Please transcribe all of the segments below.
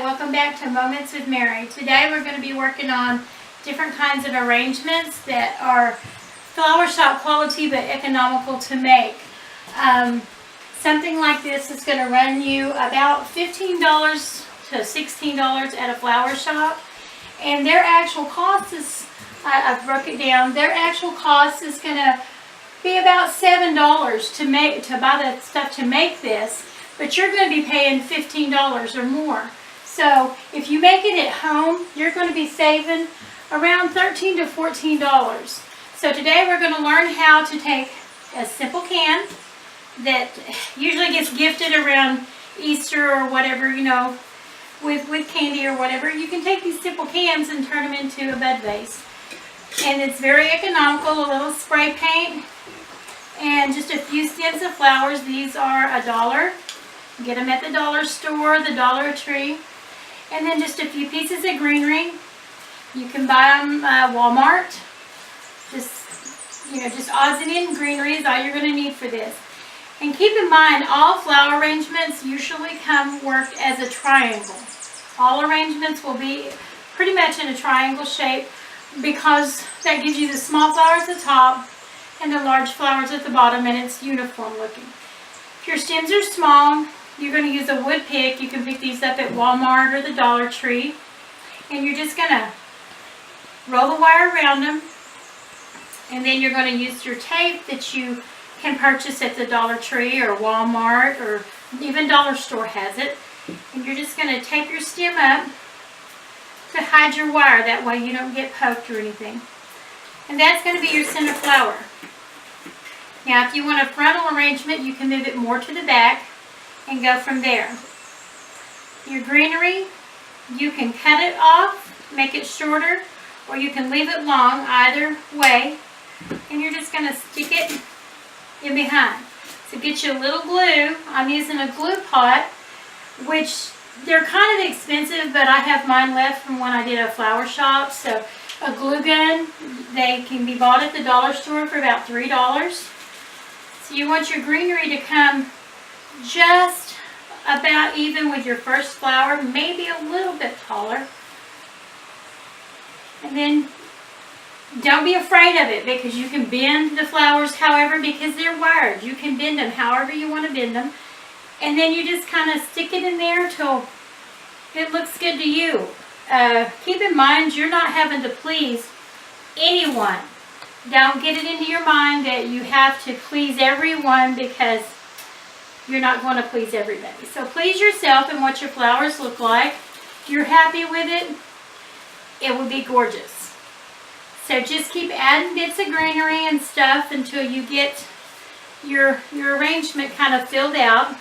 welcome back to Moments with Mary. Today we're going to be working on different kinds of arrangements that are flower shop quality but economical to make. Something like this is going to run you about $15 to $16 at a flower shop, and their actual cost is, I've broke it down, their actual cost is going to be about $7 to buy the stuff to make this, but you're going to be paying $15 or more. So if you make it at home, you're going to be saving around $13 to $14. So today we're going to learn how to take a simple can that usually gets gifted around Easter or whatever, you know, with candy or whatever. You can take these simple cans and turn them into a bud vase. And it's very economical, a little spray paint and just a few stems of flowers. These are $1. Get them at the dollar store, the Dollar Tree. And then just a few pieces of greenery. You can buy them at Walmart. Just odds and ends greenery is all you're going to need for this. And keep in mind, all flower arrangements usually work as a triangle. All arrangements will be pretty much in a triangle shape because that gives you the small flowers at the top and the large flowers at the bottom, and it's uniform looking. If your stems are small, you're going to use a wood pick. You can pick these up at Walmart or the Dollar Tree. And you're just going to roll the wire around them. And then you're going to use your tape that you can purchase at the Dollar Tree or Walmart, or even Dollar Store has it. And you're just going to tape your stem up to hide your wire. That way you don't get poked or anything. And that's going to be your center flower. Now if you want a frontal arrangement, you can move it more to the back and go from there. Your greenery, you can cut it off, make it shorter, or you can leave it long, either way. And you're just going to stick it in behind. So get you a little glue. I'm using a glue pot, which they're kind of expensive, but I have mine left from when I did a flower shop. So a glue gun, they can be bought at the dollar store for about $3. So you want your greenery to come just about even with your first flower, maybe a little bit taller. And then don't be afraid of it, because you can bend the flowers however, because they're wired. You can bend them however you want to bend them. And then you just kind of stick it in there till it looks good to you. Keep in mind, you're not having to please anyone. Don't get it into your mind that you have to please everyone, because you're not going to please everybody. So please yourself and what your flowers look like. If you're happy with it, it will be gorgeous. So just keep adding bits of greenery and stuff until you get your arrangement kind of filled out.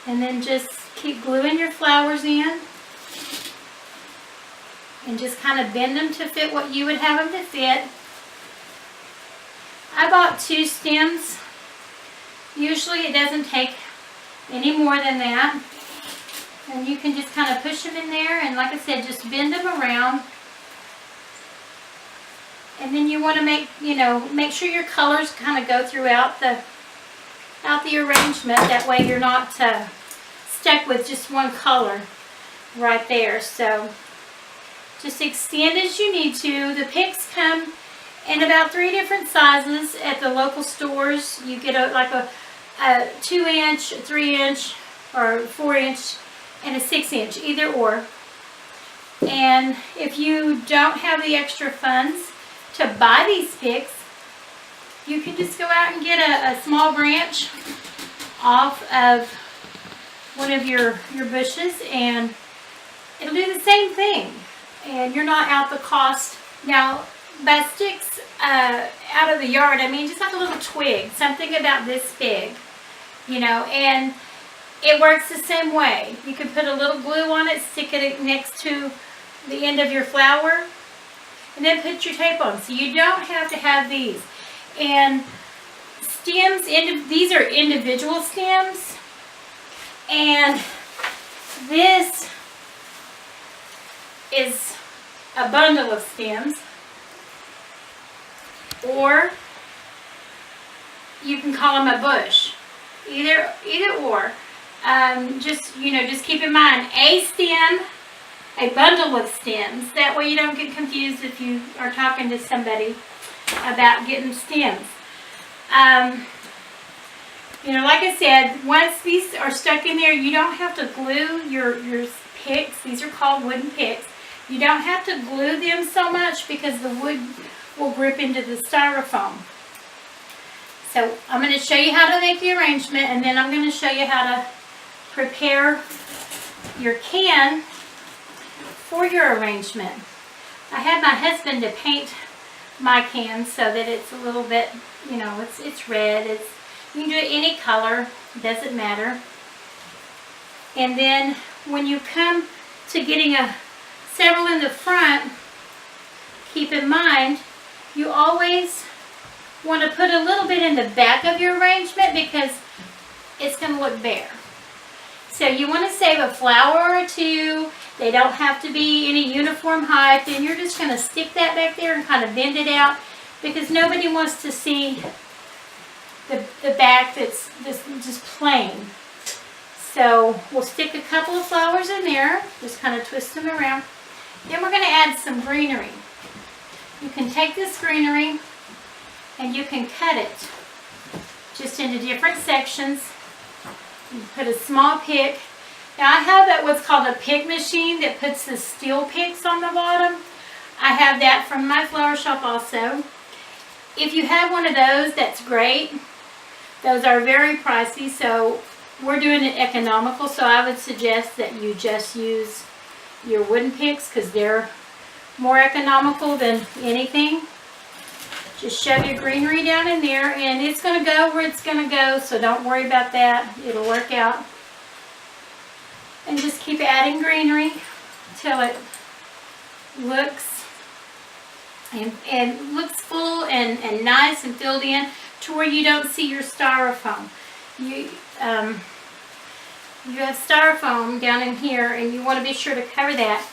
And then just keep gluing your flowers in. And just kind of bend them to fit what you would have them to fit. I bought 2 stems. Usually it doesn't take any more than that. And you can just kind of push them in there, and like I said, just bend them around. And then you want to make sure your colors kind of go throughout the arrangement. That way you're not stuck with just one color right there. So just extend as you need to. The picks come in about 3 different sizes at the local stores. You get a 2-inch, 3-inch, or 4-inch, and a 6-inch, either or. And if you don't have the extra funds to buy these picks, you can just go out and get a small branch off of one of your bushes, and it'll do the same thing. And you're not out the cost. Now, by sticks out of the yard, I mean just like a little twig, something about this big, and it works the same way. You can put a little glue on it, stick it next to the end of your flower, and then put your tape on. So you don't have to have these. And stems, these are individual stems, and this is a bundle of stems. Or you can call them a bush. Either or. Just keep in mind a stem, a bundle of stems. That way you don't get confused if you are talking to somebody about getting stems. Like I said, once these are stuck in there, you don't have to glue your picks. These are called wooden picks. You don't have to glue them so much because the wood will grip into the styrofoam. So I'm going to show you how to make the arrangement, and then I'm going to show you how to prepare your can for your arrangement. I had my husband to paint my can so that it's a little bit, it's red. You can do it any color, doesn't matter. And then when you come to getting several in the front, keep in mind you always want to put a little bit in the back of your arrangement because it's going to look bare. So you want to save a flower or two. They don't have to be any uniform height. And you're just going to stick that back there and kind of bend it out because nobody wants to see the back that's just plain. So we'll stick a couple of flowers in there, just kind of twist them around. Then we're going to add some greenery. You can take this greenery and you can cut it just into different sections. You put a small pick. Now I have what's called a pick machine that puts the steel picks on the bottom. I have that from my flower shop also. If you have one of those, that's great. Those are very pricey, so we're doing it economical, so I would suggest that you just use your wooden picks because they're more economical than anything. Just shove your greenery down in there, and it's going to go where it's going to go, so don't worry about that. It'll work out. And just keep adding greenery till it looks and looks full and nice and filled in to where you don't see your styrofoam. You have styrofoam down in here, and you want to be sure to cover that.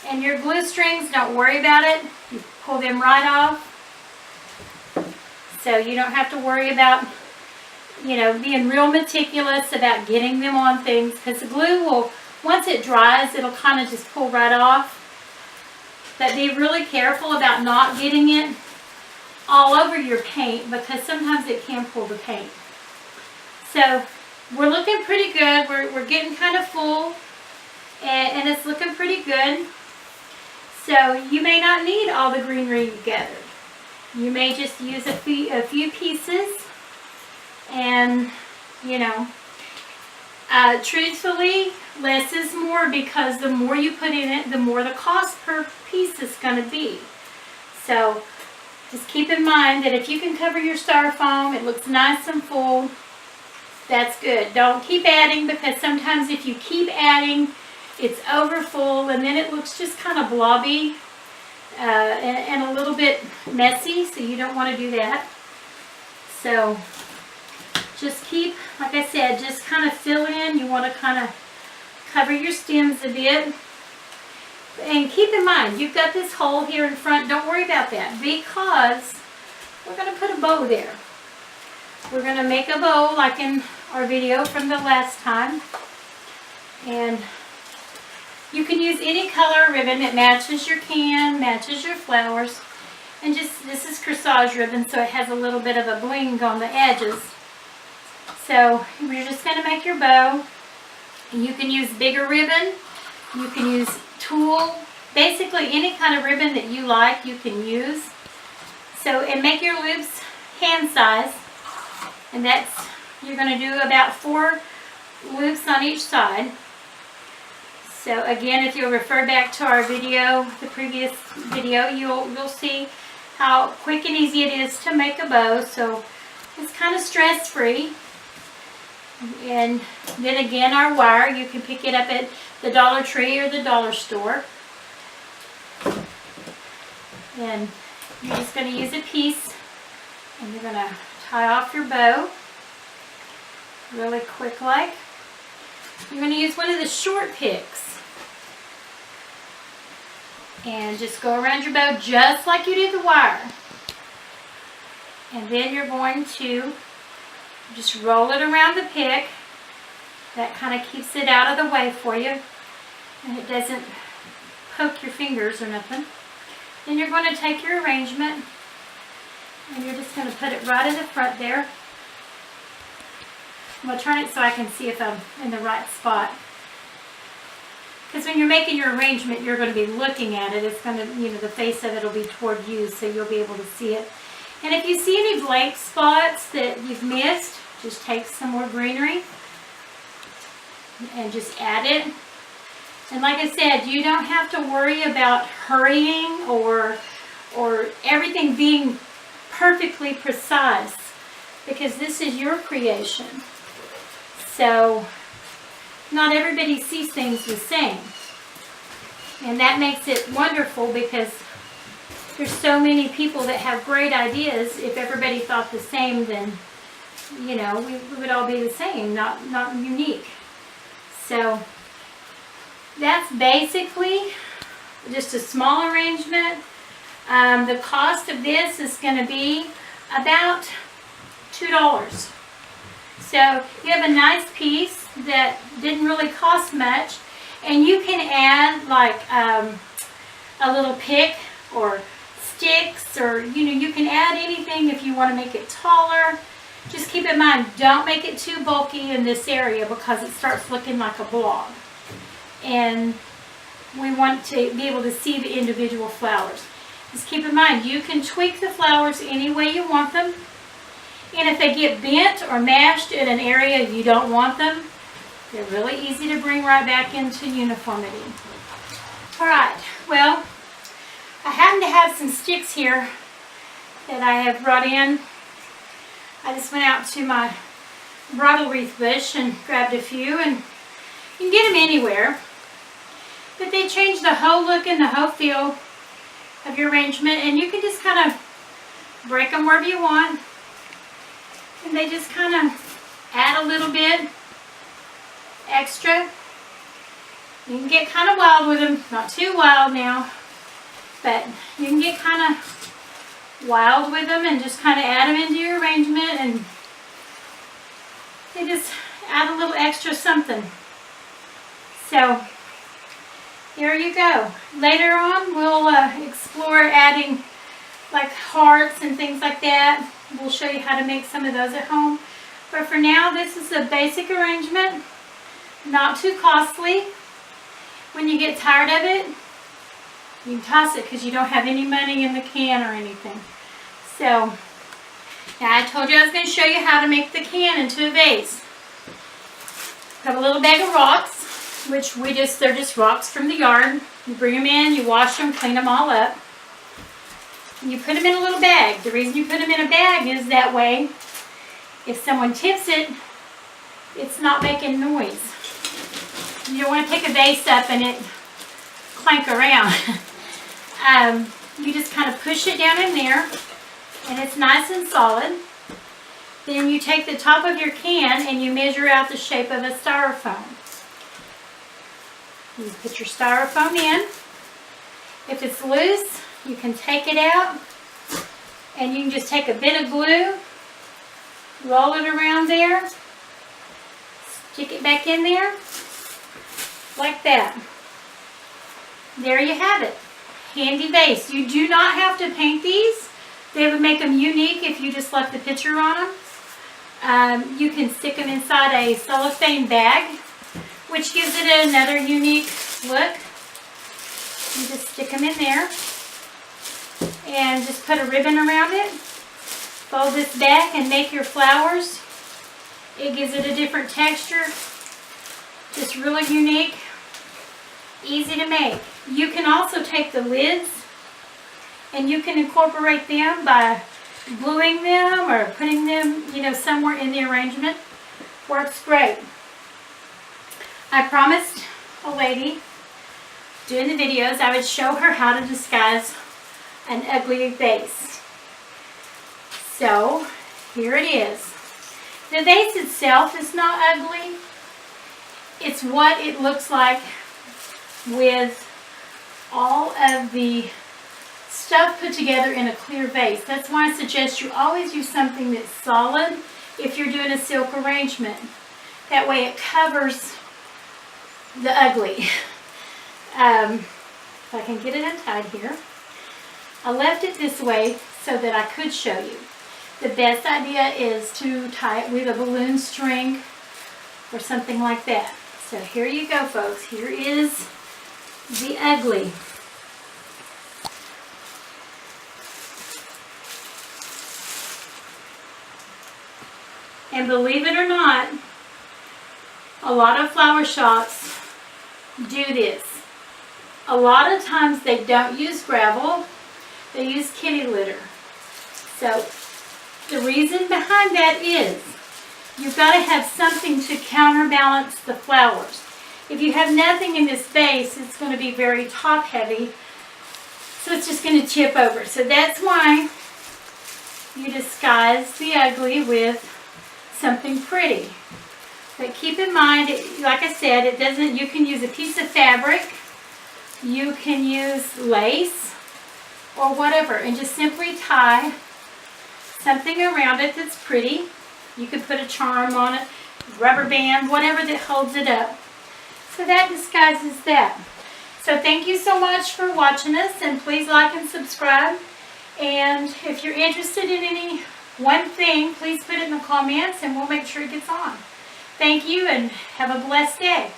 And your glue strings, don't worry about it. You pull them right off. So you don't have to worry about, being real meticulous about getting them on things, because the glue will, once it dries, it'll kind of just pull right off. But be really careful about not getting it all over your paint because sometimes it can pull the paint. So we're looking pretty good. We're getting kind of full, and it's looking pretty good. So you may not need all the greenery you gathered. You may just use a few pieces, and truthfully, less is more because the more you put in it, the more the cost per piece is going to be. So just keep in mind that if you can cover your styrofoam, it looks nice and full, that's good. Don't keep adding, because sometimes if you keep adding, it's over full and then it looks just kind of blobby and a little bit messy, so you don't want to do that. So just keep, like I said, just kind of fill in. You want to kind of cover your stems a bit. And keep in mind, you've got this hole here in front. Don't worry about that, because we're going to put a bow there. We're going to make a bow like in our video from the last time. And you can use any color ribbon that matches your can, matches your flowers. And this is corsage ribbon, so it has a little bit of a bling on the edges. So we're just going to make your bow. You can use bigger ribbon. You can use tulle. Basically any kind of ribbon that you like, you can use. So, and make your loops hand size. And you're going to do about 4 loops on each side. So again, if you'll refer back to our video, the previous video, you'll see how quick and easy it is to make a bow. So it's kind of stress-free. And then again, our wire, you can pick it up at the Dollar Tree or the dollar store. And you're just going to use a piece, and you're going to tie off your bow really quick like. You're going to use one of the short picks. And just go around your bow just like you did the wire. And then you're going to just roll it around the pick. That kind of keeps it out of the way for you, and it doesn't poke your fingers or nothing. Then you're going to take your arrangement, and you're just going to put it right in the front there. I'm going to turn it so I can see if I'm in the right spot. Because when you're making your arrangement, you're going to be looking at it. It's going to, the face of it will be toward you, so you'll be able to see it. And if you see any blank spots that you've missed, just take some more greenery and just add it. And like I said, you don't have to worry about hurrying or everything being perfectly precise, because this is your creation. So not everybody sees things the same. And that makes it wonderful, because there's so many people that have great ideas. If everybody thought the same, then, we would all be the same, not unique. So that's basically just a small arrangement. The cost of this is going to be about $2. So you have a nice piece that didn't really cost much, and you can add like a little pick or sticks, or you can add anything if you want to make it taller. Just keep in mind, don't make it too bulky in this area, because it starts looking like a blob. And we want to be able to see the individual flowers. Just keep in mind, you can tweak the flowers any way you want them. And if they get bent or mashed in an area you don't want them, they're really easy to bring right back into uniformity. Alright, well, I happen to have some sticks here that I have brought in. I just went out to my bridal wreath bush and grabbed a few, and you can get them anywhere. But they change the whole look and the whole feel of your arrangement, and you can just kind of break them wherever you want. And they just kind of add a little bit extra. You can get kind of wild with them, not too wild now, but you can get kind of wild with them and just kind of add them into your arrangement, and they just add a little extra something. So there you go. Later on we'll explore adding like hearts and things like that. We'll show you how to make some of those at home. But for now, this is a basic arrangement, not too costly. When you get tired of it, you can toss it because you don't have any money in the can or anything. So, now I told you I was going to show you how to make the can into a vase. Got a little bag of rocks, which they're just rocks from the yard. You bring them in, you wash them, clean them all up. And you put them in a little bag. The reason you put them in a bag is that way, if someone tips it, it's not making noise. You don't want to pick a vase up and it clank around. You just kind of push it down in there, and it's nice and solid. Then you take the top of your can and you measure out the shape of a styrofoam. You put your styrofoam in. If it's loose, you can take it out, and you can just take a bit of glue, roll it around there, stick it back in there, like that. There you have it. Handy vase. You do not have to paint these. They would make them unique if you just left the picture on them. You can stick them inside a cellophane bag, which gives it another unique look. You just stick them in there and just put a ribbon around it. Fold this back and make your flowers. It gives it a different texture. Just really unique. Easy to make. You can also take the lids and you can incorporate them by gluing them or putting them, somewhere in the arrangement. Works great. I promised a lady doing the videos I would show her how to disguise an ugly vase. So here it is. The vase itself is not ugly. It's what it looks like with all of the stuff put together in a clear vase. That's why I suggest you always use something that's solid if you're doing a silk arrangement. That way it covers the ugly. If I can get it untied here. I left it this way so that I could show you. The best idea is to tie it with a balloon string or something like that. So here you go, folks. Here is the ugly. And believe it or not, a lot of flower shops do this. A lot of times they don't use gravel, they use kitty litter. So the reason behind that is you've got to have something to counterbalance the flowers. If you have nothing in this vase, it's going to be very top heavy, so it's just going to tip over. So that's why you disguise the ugly with something pretty. But keep in mind, like I said, it doesn't. You can use a piece of fabric, you can use lace or whatever, and just simply tie something around it that's pretty. You could put a charm on it, rubber band, whatever that holds it up. So that disguises that. So thank you so much for watching us, and please like and subscribe. And if you're interested in any one thing, please put it in the comments and we'll make sure it gets on. Thank you and have a blessed day.